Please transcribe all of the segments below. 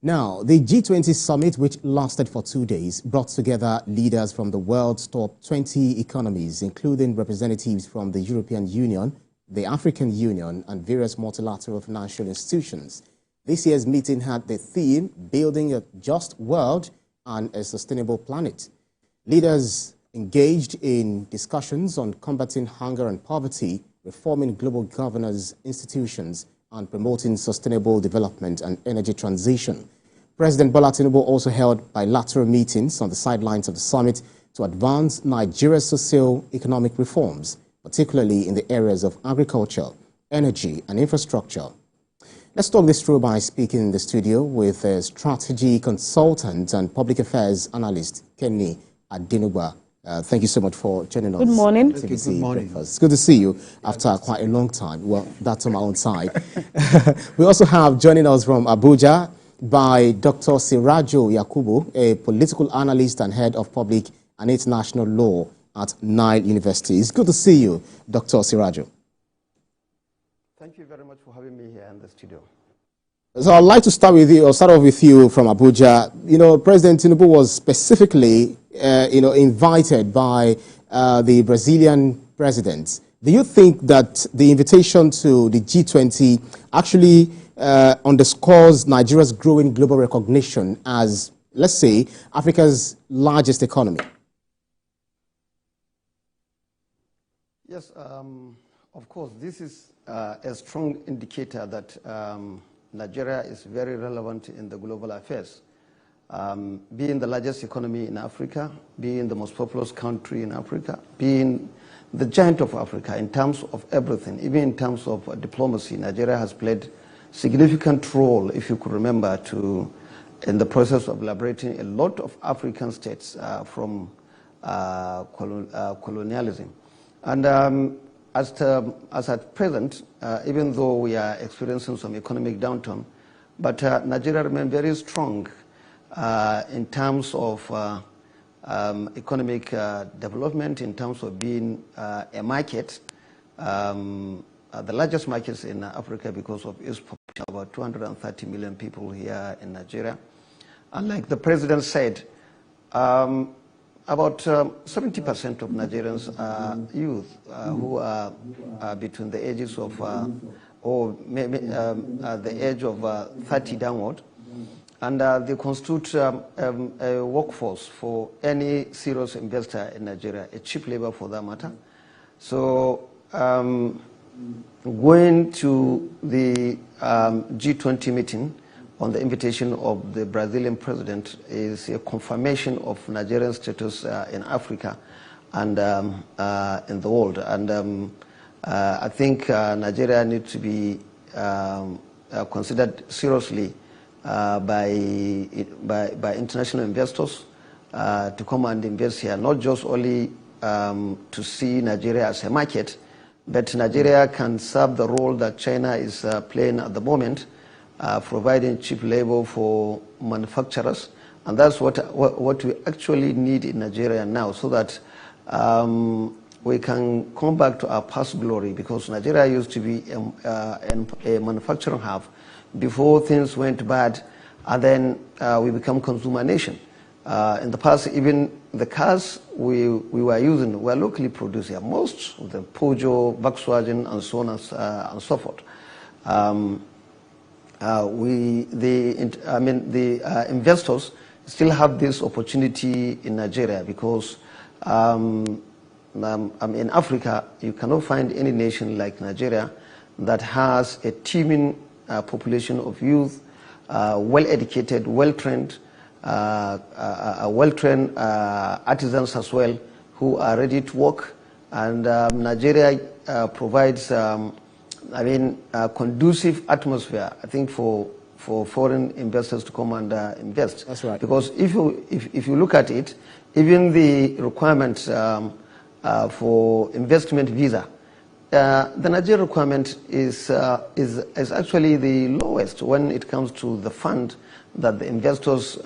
Now, the G20 summit, which lasted for 2 days, brought together leaders from the world's top 20 economies, including representatives from the European Union, the African Union, and various multilateral financial institutions. This year's meeting had the theme, Building a Just World and a Sustainable Planet. Leaders engaged in discussions on combating hunger and poverty, reforming global governance institutions, and promoting sustainable development and energy transition. President Bola Tinubu also held bilateral meetings on the sidelines of the summit to advance Nigeria's socio-economic reforms, particularly in the areas of agriculture, energy, and infrastructure. Let's talk this through by speaking in the studio with a strategy consultant and public affairs analyst, Kenny Adenugba. Thank you so much for joining us. Good morning. TVC Good morning. Breakfast. It's good to see you after quite a long time. Well, that's on my own side. We also have joining us from Abuja by Dr. Sirajo Yakubu, a political analyst and head of public and international law at Nile University. It's good to see you, Dr. Sirajo. Thank you very much for having me here in the studio. So I'd like to start off with you from Abuja. You know, President Tinubu was specifically, invited by the Brazilian president. Do you think that the invitation to the G20 actually underscores Nigeria's growing global recognition as, let's say, Africa's largest economy? Yes, of course, this is a strong indicator that Nigeria is very relevant in the global affairs. Being the largest economy in Africa, being the most populous country in Africa, being the giant of Africa in terms of everything, even in terms of diplomacy, Nigeria has played significant role, if you could remember, in the process of liberating a lot of African states from colonialism. And as at present, even though we are experiencing some economic downturn, but Nigeria remains very strong in terms of economic development, in terms of being a market, the largest markets in Africa because of its population, about 230 million people here in Nigeria. And like the president said, about 70% of Nigerians are youth who are between the ages of, or maybe the age of 30 downward. And they constitute a workforce for any serious investor in Nigeria, a cheap labor for that matter. So going to the G20 meeting on the invitation of the Brazilian president is a confirmation of Nigerian status in Africa and in the world. And I think Nigeria needs to be considered seriously by international investors to come and invest here, not just only to see Nigeria as a market, but Nigeria can serve the role that China is playing at the moment, providing cheap labor for manufacturers. And that's what we actually need in Nigeria now, so that we can come back to our past glory, because Nigeria used to be a manufacturing hub before things went bad, and then we become consumer nation. In the past, even the cars we were using were locally produced here. Most of them, Peugeot, Volkswagen, and so on and so forth. The investors still have this opportunity in Nigeria, because in Africa, you cannot find any nation like Nigeria that has a teeming population of youth, well-educated, well-trained, artisans as well, who are ready to work. And Nigeria provides conducive atmosphere, I think, for foreign investors to come and invest. That's right. Because if you look at it, even the requirements for investment visa, the Nigerian requirement is actually the lowest when it comes to the fund that the investors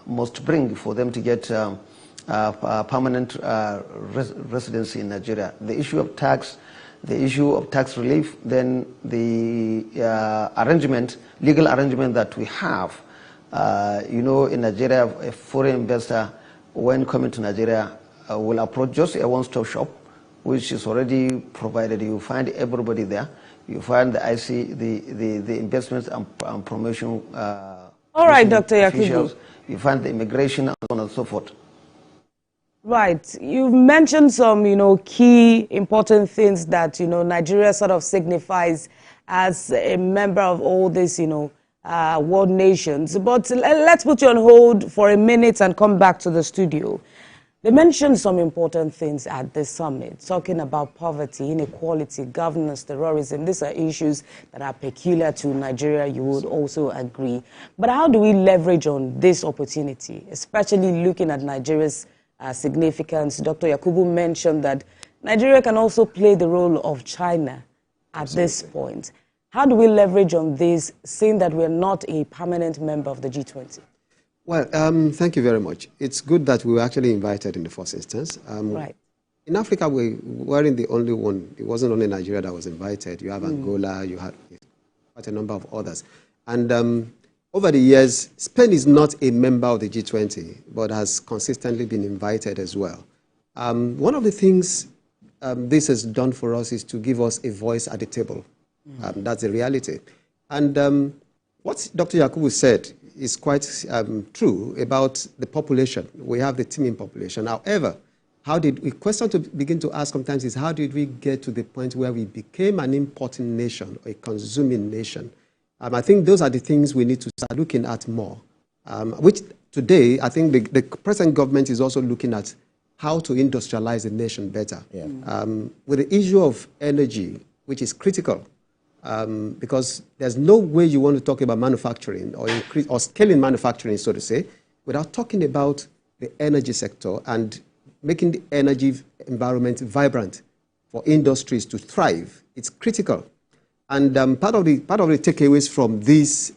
must bring for them to get permanent residency in Nigeria. The issue of tax, the issue of tax relief, then the legal arrangement that we have You know, in Nigeria, a foreign investor, when coming to Nigeria, will approach just a one-stop shop, which is already provided. You find everybody there. You find the IC, the investments and promotion. All right, Dr. Yakubu. You find the immigration and so on and so forth. Right. You've mentioned some, key important things that, Nigeria sort of signifies as a member of all these, world nations. But let's put you on hold for a minute and come back to the studio. They mentioned some important things at the summit, talking about poverty, inequality, governance, terrorism. These are issues that are peculiar to Nigeria, you would also agree. But how do we leverage on this opportunity, especially looking at Nigeria's significance? Dr. Yakubu mentioned that Nigeria can also play the role of China at this point. How do we leverage on this, seeing that we're not a permanent member of the G20? Well, thank you very much. It's good that we were actually invited in the first instance. Right. In Africa, we weren't the only one. It wasn't only Nigeria that was invited. You have Angola, you had quite a number of others. And over the years, Spain is not a member of the G20, but has consistently been invited as well. One of the things this has done for us is to give us a voice at the table. That's the reality. And what Dr. Yakubu said is quite true about the population. We have the teeming population. However, the question to begin to ask sometimes is, how did we get to the point where we became an importing nation, or a consuming nation? I think those are the things we need to start looking at more, which today I think the present government is also looking at how to industrialize the nation better. Yeah. With the issue of energy, which is critical, because there's no way you want to talk about manufacturing or scaling manufacturing, so to say, without talking about the energy sector and making the energy environment vibrant for industries to thrive. It's critical. And part of the takeaways from this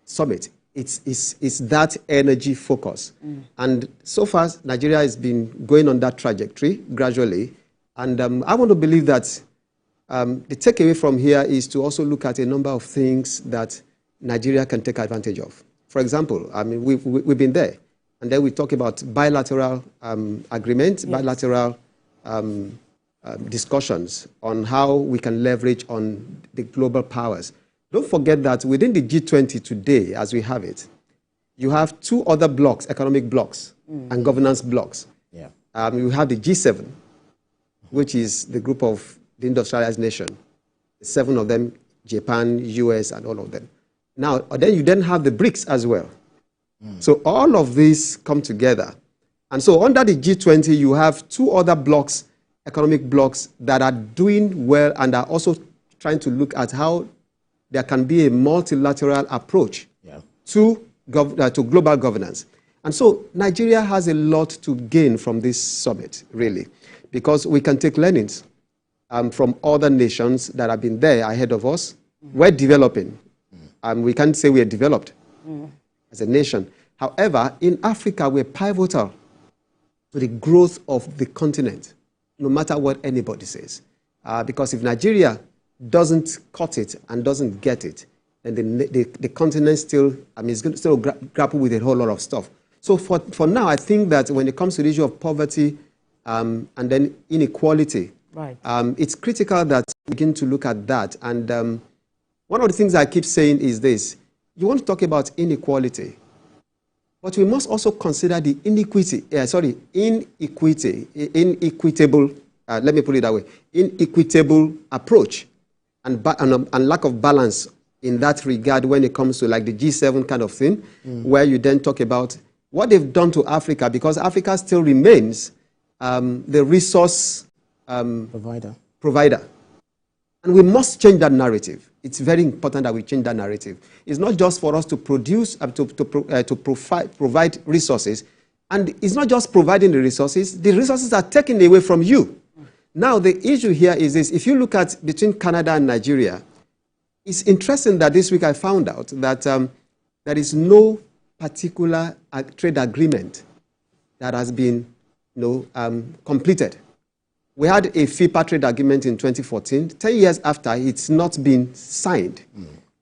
summit is that energy focus. And so far, Nigeria has been going on that trajectory gradually. And I want to believe that the takeaway from here is to also look at a number of things that Nigeria can take advantage of. For example, I mean, we've been there. And then we talk about bilateral agreements, yes, bilateral discussions on how we can leverage on the global powers. Don't forget that within the G20 today, as we have it, you have two other blocks, economic blocks and governance blocks. Yeah. You have the G7, which is the group of the industrialized nation, 7 of them, Japan, US, and all of them. Now, then you then have the BRICS as well. So all of these come together. And so under the G20, you have 2 other blocks, economic blocks, that are doing well and are also trying to look at how there can be a multilateral approach to global governance. And so Nigeria has a lot to gain from this summit, really, because we can take learnings from other nations that have been there ahead of us. We're developing. We can't say we're developed as a nation. However, in Africa, we're pivotal to the growth of the continent, no matter what anybody says. Because if Nigeria doesn't cut it and doesn't get it, then the continent still, is going to still grapple with a whole lot of stuff. So for now, I think that when it comes to the issue of poverty and then inequality, right, it's critical that we begin to look at that. And one of the things I keep saying is this: you want to talk about inequality, but we must also consider the inequitable, let me put it that way, inequitable approach and lack of balance in that regard when it comes to like the G7 kind of thing, where you then talk about what they've done to Africa, because Africa still remains the resource provider. And we must change that narrative. It's very important that we change that narrative. It's not just for us to produce, provide resources. And it's not just providing the resources are taken away from you. Now, the issue here is this: if you look at between Canada and Nigeria, it's interesting that this week I found out that there is no particular trade agreement that has been completed. We had a FIPA trade agreement in 2014. 10 years after, it's not been signed.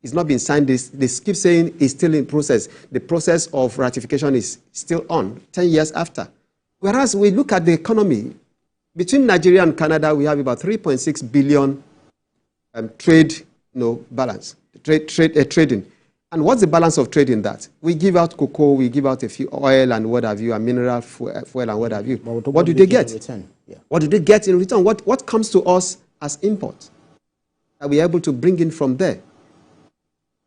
It's not been signed. They keep saying it's still in process. The process of ratification is still on 10 years after. Whereas we look at the economy, between Nigeria and Canada, we have about 3.6 billion trade balance, trading. And what's the balance of trade in that? We give out cocoa, we give out a few oil and what have you, and mineral fuel and what have you. What do they get? Yeah. What do they get in return? What comes to us as import? Are we able to bring in from there?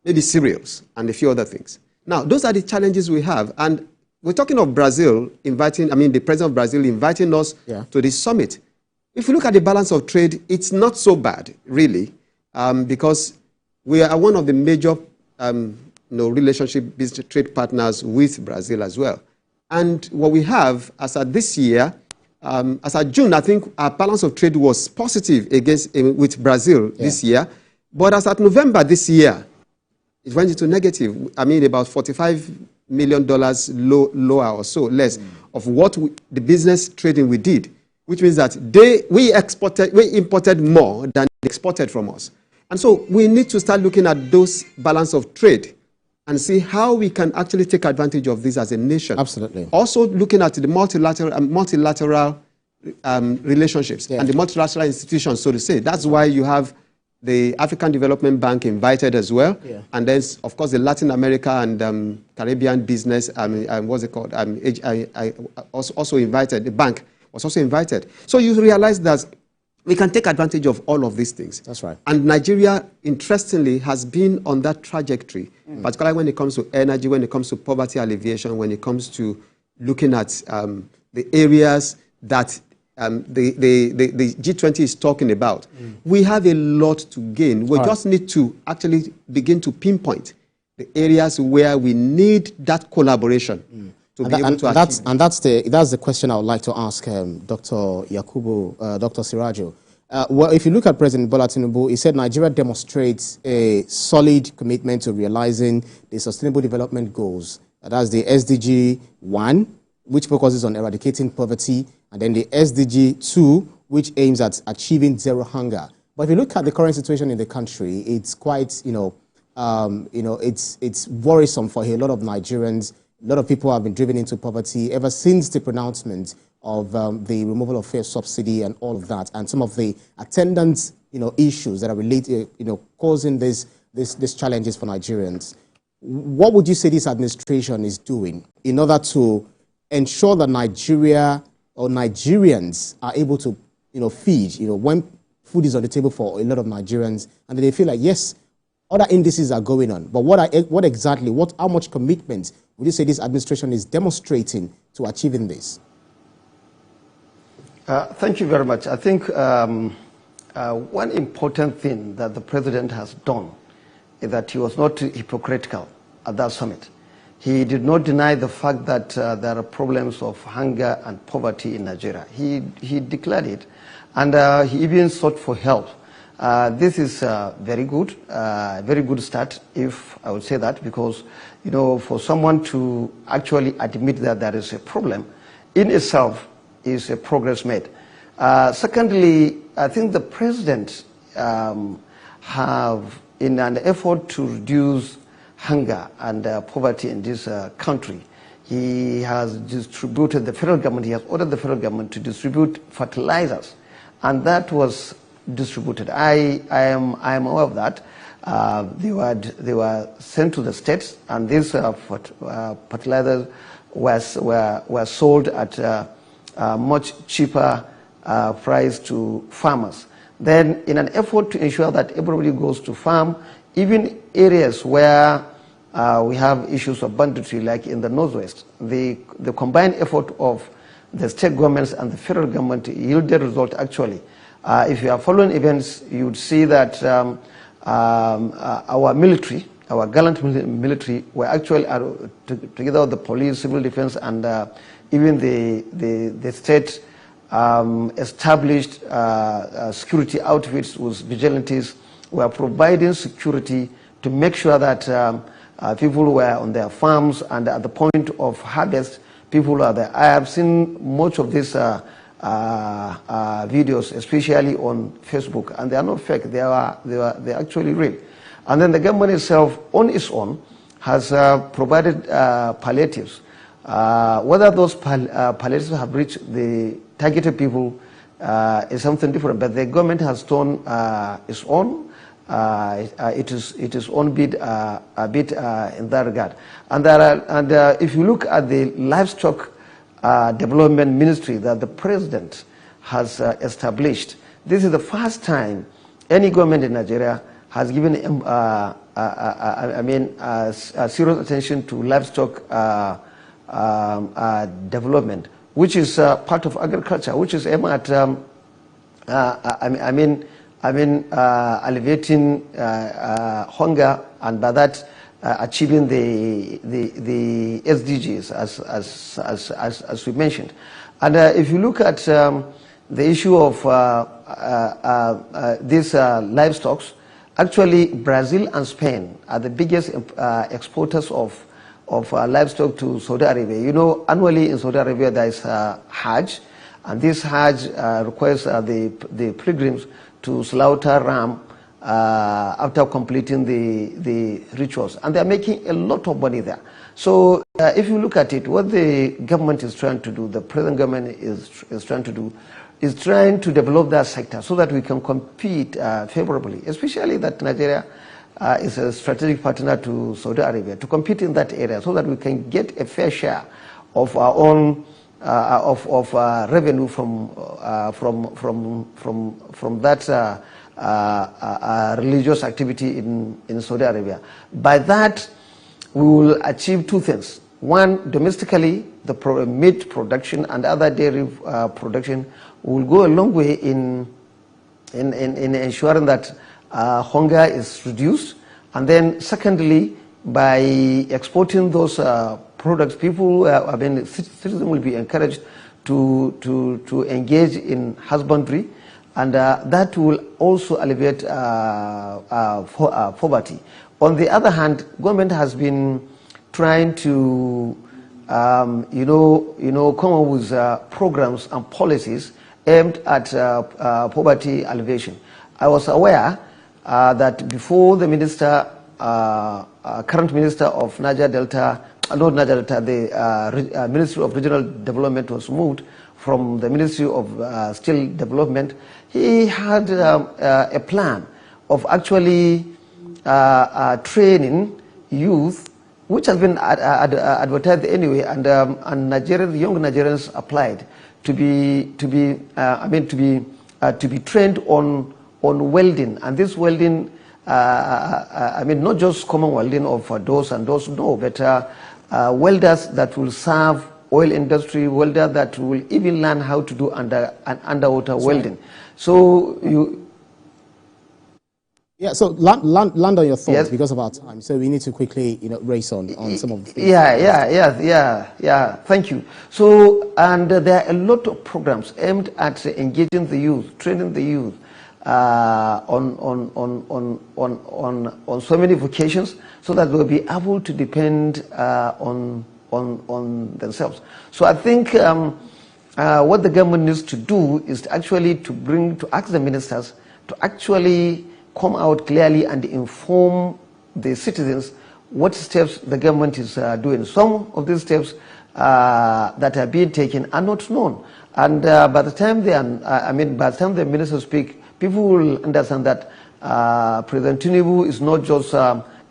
Maybe cereals and a few other things. Now, those are the challenges we have. And we're talking of Brazil the president of Brazil inviting us to this summit. If you look at the balance of trade, it's not so bad, really, because we are one of the major relationship business trade partners with Brazil as well. And what we have, as at this year, as at June, I think our balance of trade was positive with Brazil this year. But as at November this year, it went into negative. About $45 million lower or so, less of what the business trading we did, which means that we imported more than they exported from us. And so we need to start looking at those balance of trade and see how we can actually take advantage of this as a nation. Absolutely. Also looking at the multilateral relationships and the multilateral institutions, so to say. That's why you have the African Development Bank invited as well. And then, of course, the Latin America and Caribbean business, what's it called? Also invited. The bank was also invited. So you realize that we can take advantage of all of these things. That's right. And Nigeria, interestingly, has been on that trajectory, particularly when it comes to energy, when it comes to poverty alleviation, when it comes to looking at the areas that the G-20 is talking about. We have a lot to gain. We just need to actually begin to pinpoint the areas where we need that collaboration. That's the question I would like to ask Dr. Yakubu, Dr. Sirajo. Well, if you look at President Bola Tinubu, he said Nigeria demonstrates a solid commitment to realizing the Sustainable Development Goals. That's the SDG 1, which focuses on eradicating poverty, and then the SDG 2, which aims at achieving zero hunger. But if you look at the current situation in the country, it's quite, it's worrisome for a lot of Nigerians. A lot of people have been driven into poverty ever since the pronouncement of the removal of fuel subsidy and all of that, and some of the attendant, issues that are related, causing these challenges for Nigerians. What would you say this administration is doing in order to ensure that Nigeria or Nigerians are able to, feed, when food is on the table for a lot of Nigerians, and they feel like, yes, other indices are going on, but how much commitment would you say this administration is demonstrating to achieving this? Thank you very much. I think one important thing that the president has done is that he was not hypocritical at that summit. He did not deny the fact that there are problems of hunger and poverty in Nigeria. He declared it, and he even sought for help. This is very good start, if I would say that, because for someone to actually admit that there is a problem in itself is a progress made. Secondly, I think the president have, in an effort to reduce hunger and poverty in this country, he has distributed, the federal government, he has ordered the federal government to distribute fertilizers, and that was distributed. I am aware of that. They were sent to the states, and these fertilizers were sold at a much cheaper price to farmers. Then, in an effort to ensure that everybody goes to farm, even areas where we have issues of banditry, like in the Northwest, the combined effort of the state governments and the federal government yielded result actually. If you are following events, you would see that our military, our gallant military, were actually together with the police, civil defense, and even the state established security outfits with vigilantes were providing security to make sure that people were on their farms, and at the point of harvest, people are there. I have seen much of these videos, especially on Facebook, and they are not fake. They are actually real. And then the government itself, on its own, has provided palliatives. Whether those palliatives have reached the targeted people is something different, but the government has done its own. It is own bit a bit in that regard. And if you look at the livestock development ministry that the president has established, this is the first time any government in Nigeria has given serious attention to livestock development, which is part of agriculture, which is aimed at alleviating hunger, and by that achieving the SDGs as we mentioned. And if you look at the issue of these livestock, actually Brazil and Spain are the biggest exporters of livestock to Saudi Arabia. You know, annually in Saudi Arabia there is Hajj, and this Hajj requires the pilgrims to slaughter ram after completing the rituals, and they are making a lot of money there. So if you look at it, what the government is trying to do, the present government is trying to do, is trying to develop that sector so that we can compete favorably, especially that Nigeria is a strategic partner to Saudi Arabia, to compete in that area so that we can get a fair share of our own revenue from that religious activity in Saudi Arabia. By that, we will achieve two things. One, domestically, the meat production and other dairy production will go a long way in ensuring that hunger is reduced. And then secondly, by exporting those products, people, citizens will be encouraged to engage in husbandry, and that will also alleviate poverty. On the other hand, government has been trying to, come up with programs and policies aimed at poverty alleviation. I was aware that before the minister, current minister of Niger Delta, not Niger Delta, the Ministry of Regional Development was moved from the Ministry of Steel Development. He had a plan of actually training youth, which has been advertised anyway, and Nigerians, young Nigerians applied to be trained on welding, and this welding, not just common welding of doors and doors, no, but welders that will serve oil industry, welders that will even learn how to do underwater welding. So you. Yeah, so land on your thoughts, yes, because of our time. So we need to quickly, race on some of the things. Yeah. Thank you. So, and there are a lot of programs aimed at engaging the youth, training the youth on so many vocations, so that they'll be able to depend on themselves. So I think what the government needs to do is actually to ask the ministers to actually come out clearly and inform the citizens what steps the government is doing. Some of these steps that are being taken are not known, and by the time by the time the ministers speak, people will understand that President Tinubu is not just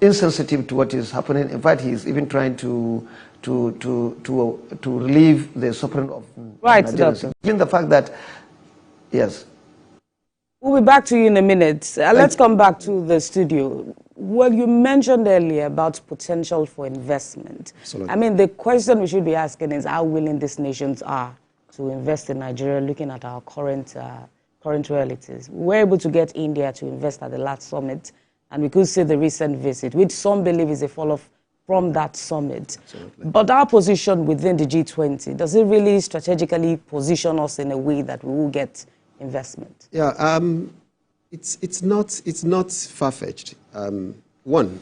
insensitive to what is happening. In fact, he is even trying to relieve the suffering of Nigerians. Given the fact that, yes. We'll be back to you in a minute. Let's come back to the studio. Well, you mentioned earlier about potential for investment. Absolutely. I mean, the question we should be asking is how willing these nations are to invest in Nigeria, looking at our current realities. We were able to get India to invest at the last summit, and we could see the recent visit, which some believe is a fall-off from that summit. Absolutely. But our position within the G20, does it really strategically position us in a way that we will get investment? Yeah, it's not far-fetched. One,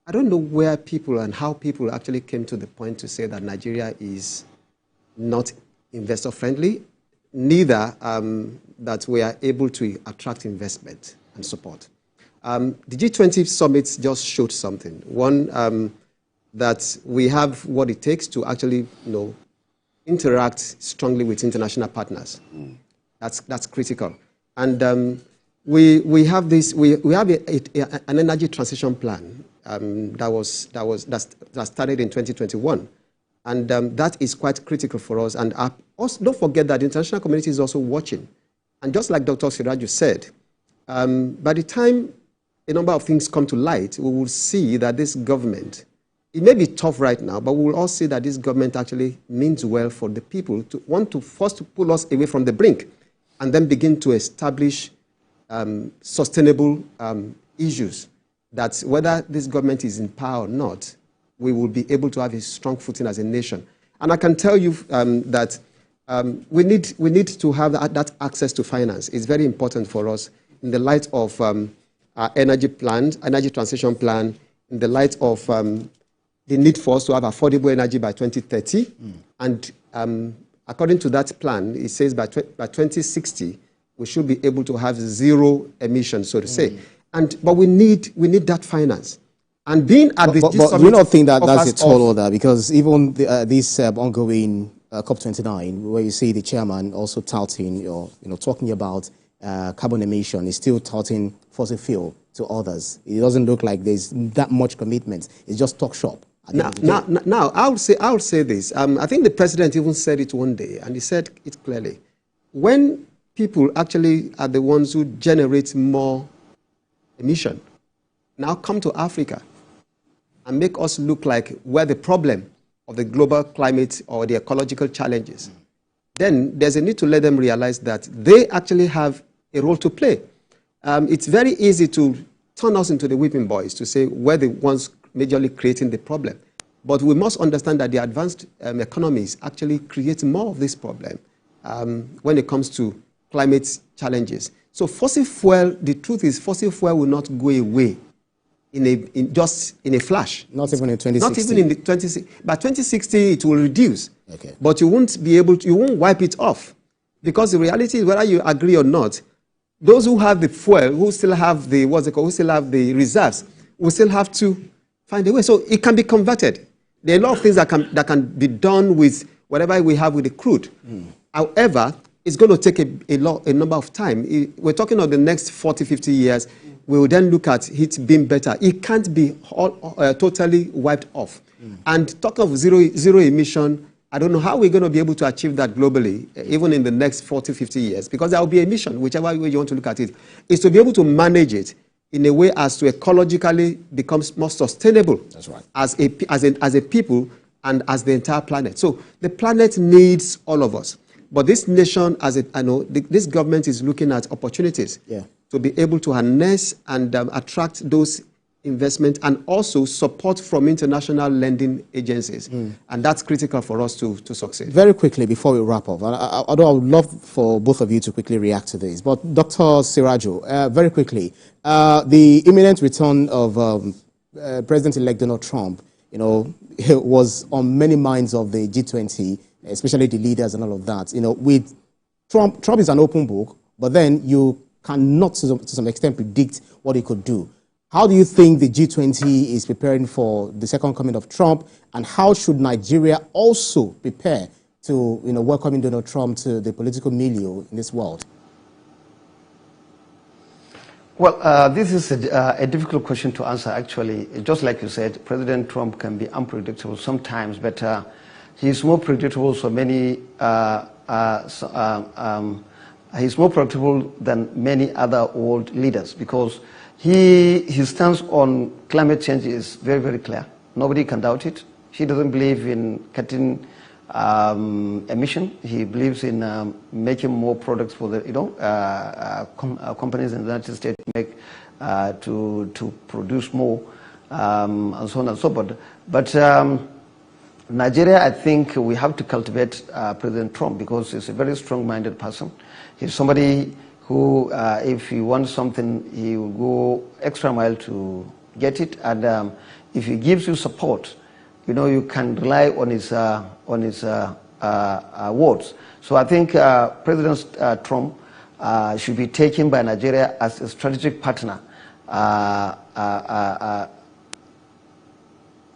I don't know where people and how people actually came to the point to say that Nigeria is not investor-friendly, neither that we are able to attract investment and support. The G20 summit just showed something. One, that we have what it takes to actually, interact strongly with international partners. That's critical. And we have this. We have an energy transition plan that started in 2021, and that is quite critical for us. And also, don't forget that the international community is also watching. And just like Dr. Sirajo said, by the time a number of things come to light, we will see that this government, it may be tough right now, but we will all see that this government actually means well for the people to want to first to pull us away from the brink and then begin to establish sustainable issues that whether this government is in power or not, we will be able to have a strong footing as a nation. And I can tell you that we need to have that access to finance. It's very important for us in the light of our energy transition plan, in the light of the need for us to have affordable energy by 2030. And according to that plan, it says by 2060, we should be able to have zero emissions, so to say. But we need that finance. And being at the But do you not think that that's a tall order? Because even this ongoing COP29, where you see the chairman also touting, talking about carbon emission, is still touting fossil fuel to others. It doesn't look like there's that much commitment. It's just talk shop. Now, I would say this. I think the president even said it one day, and he said it clearly. When people actually are the ones who generate more emission, now come to Africa and make us look like we're the problem of the global climate or the ecological challenges, then there's a need to let them realize that they actually have a role to play. It's very easy to turn us into the whipping boys to say we're the ones majorly creating the problem. But we must understand that the advanced economies actually create more of this problem when it comes to climate challenges. So fossil fuel, the truth is fossil fuel will not go away just in a flash. Not even in 2060. Not even in the 2060. By 2060, it will reduce. Okay. But you won't wipe it off. Because the reality is, whether you agree or not, those who have the fuel, who still have the, who still have the reserves, will still have to find a way. So it can be converted. There are a lot of things that can be done with whatever we have with the crude. However, it's going to take a number of time. We're talking of the next 40, 50 years. We will then look at it being better. It can't be totally wiped off. And talk of zero emission, I don't know how we're going to be able to achieve that globally, even in the next 40, 50 years, because there will be emission, whichever way you want to look at it, is to be able to manage it in a way as to ecologically becomes more sustainable. That's right. As a people and as the entire planet. So the planet needs all of us. But this nation, this government is looking at opportunities to be able to harness and attract those investment and also support from international lending agencies. And that's critical for us to succeed. Very quickly, before we wrap up, although I would love for both of you to quickly react to this, but Dr. Sirajo, very quickly, the imminent return of President-elect Donald Trump, was on many minds of the G20, especially the leaders and all of that. With Trump is an open book, but then you cannot, to some extent, predict what he could do. How do you think the G20 is preparing for the second coming of Trump, and how should Nigeria also prepare to, welcoming Donald Trump to the political milieu in this world? Well, this is a difficult question to answer, actually. Just like you said, President Trump can be unpredictable sometimes, but he's more predictable so many. He's more predictable than many other world leaders because his stance on climate change is very, very clear. Nobody can doubt it. He doesn't believe in cutting emission. He believes in making more products for the companies in the United States to produce more and so on and so forth. But Nigeria, I think we have to cultivate President Trump because he's a very strong-minded person. He's somebody who, if he wants something, he will go extra mile to get it. And if he gives you support, you can rely on his words. So I think President Trump should be taken by Nigeria as a strategic partner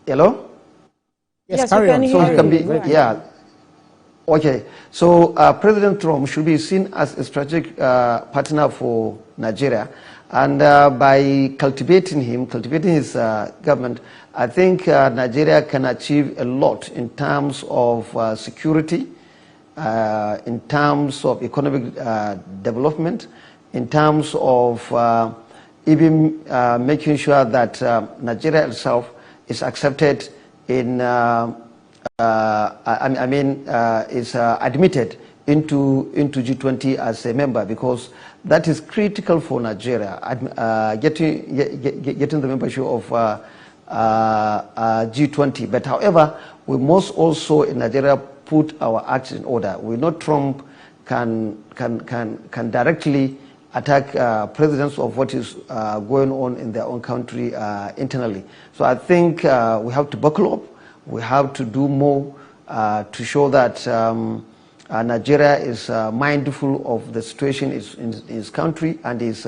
hello? Yes, carry on. So it can be, yeah. Okay, so President Trump should be seen as a strategic partner for Nigeria, and by cultivating his government, I think Nigeria can achieve a lot in terms of security, in terms of economic development, in terms of even making sure that Nigeria itself is accepted in, is admitted into G20 as a member, because that is critical for Nigeria, getting the membership of G20. But however, we must also in Nigeria put our acts in order. We know Trump can directly attack presidents of what is going on in their own country internally. So I think we have to buckle up. We have to do more to show that Nigeria is mindful of the situation in his country and is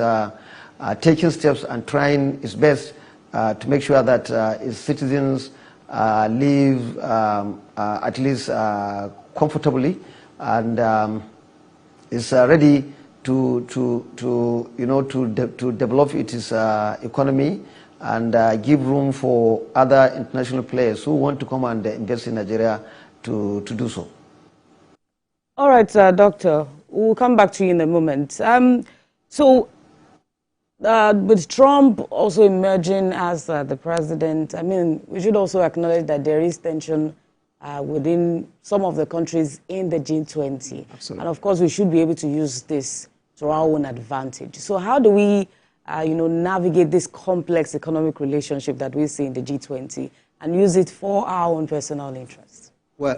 taking steps and trying its best to make sure that its citizens live at least comfortably, and is ready to develop its economy and give room for other international players who want to come and invest in Nigeria to do so. All right, Doctor, we'll come back to you in a moment. With Trump also emerging as the president, I mean, we should also acknowledge that there is tension within some of the countries in the G20. Absolutely. And of course, we should be able to use this to our own advantage. So how do we, navigate this complex economic relationship that we see in the G20 and use it for our own personal interests? Well,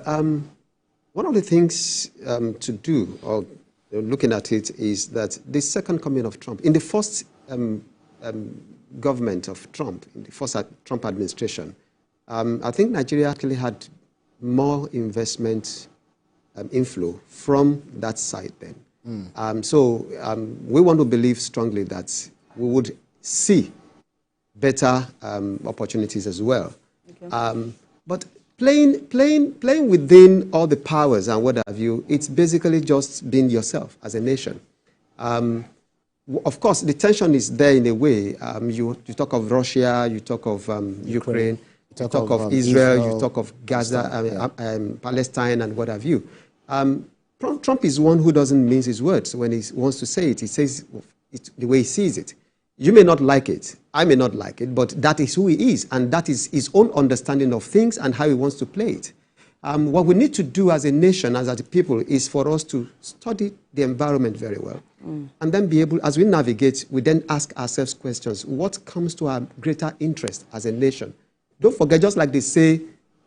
one of the things to do, or looking at it, is that the second coming of Trump, in the first government of Trump, in the first Trump administration, I think Nigeria actually had more investment inflow from that side then. We want to believe strongly that we would see better opportunities as well. Okay. But playing within all the powers and what have you, it's basically just being yourself as a nation. Of course, the tension is there in a way. You talk of Russia, you talk of Ukraine, you talk of Israel, you talk of Gaza, Palestine, and what have you. Trump is one who doesn't mince his words. When he wants to say it, he says it the way he sees it. You may not like it, I may not like it, but that is who he is, and that is his own understanding of things and how he wants to play it. What we need to do as a nation, as a people, is for us to study the environment very well, and then be able, as we navigate, we then ask ourselves questions. What comes to our greater interest as a nation? Don't forget, just like they say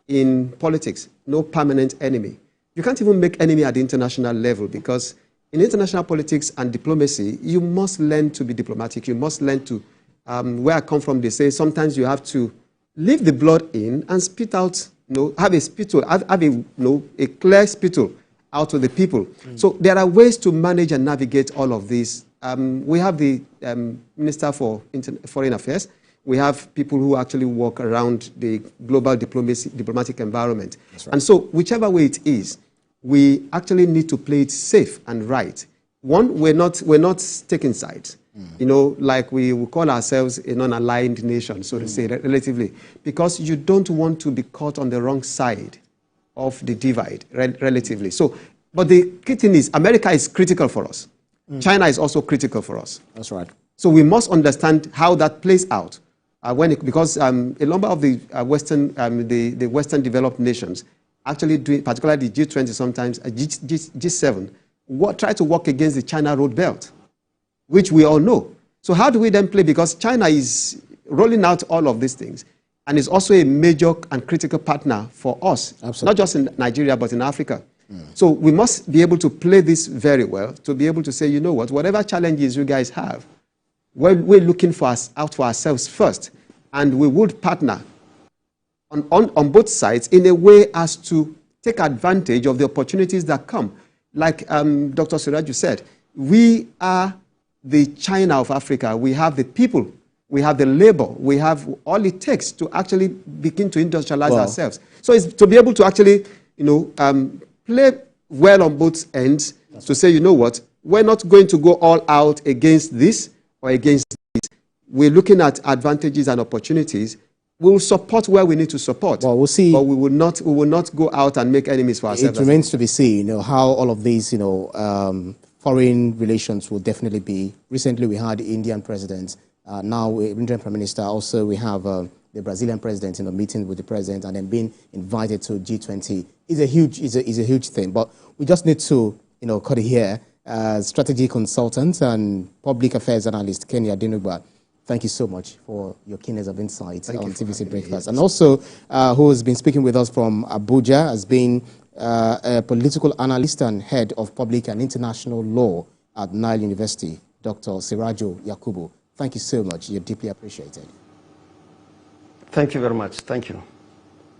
in politics, no permanent enemy. You can't even make enemy at the international level, because in international politics and diplomacy, you must learn to be diplomatic. You must learn to, where I come from, they say sometimes you have to leave the blood in and spit out, have a spittle, have a clear spittle out to the people. So there are ways to manage and navigate all of this. We have the Minister for Foreign Affairs. We have people who actually work around the global diplomatic environment. Right. And so whichever way it is, we actually need to play it safe and right. One, we're not taking sides. Like we call ourselves a non-aligned nation, so to say, relatively, because you don't want to be caught on the wrong side of the divide, relatively. So, but the key thing is, America is critical for us. China is also critical for us. That's right. So we must understand how that plays out. Because a number of the Western developed nations actually doing, particularly the G20 sometimes, G7, try to work against the China road belt, which we all know. So how do we then play? Because China is rolling out all of these things and is also a major and critical partner for us, Absolutely. Not just in Nigeria, but in Africa. So we must be able to play this very well, to be able to say, you know what, whatever challenges you guys have, we're looking out for ourselves first, and we would partner on both sides in a way as to take advantage of the opportunities that come. Like Dr. Sirajo said, we are the China of Africa. We have the people we have the labor, we have all it takes to actually begin to industrialize ourselves. So it's to be able to actually, play well on both ends to say, you know what, we're not going to go all out against this or against this. We're looking at advantages and opportunities. We will support where we need to support. Well, we'll see. But we will not go out and make enemies for ourselves. It remains to be seen, how all of these, foreign relations will definitely be. Recently, we had the Indian president. Now, Indian Prime Minister. Also, we have the Brazilian president in a meeting with the president, and then being invited to G-20 is a huge thing. But we just need to, cut it here. Strategy consultant and public affairs analyst Kenny Adenugba, thank you so much for your keenness of insight on TVC Breakfast. And also, who has been speaking with us from Abuja, has been a political analyst and head of public and international law at Nile University, Dr. Sirajo Yakubu. Thank you so much. You're deeply appreciated. Thank you very much. Thank you.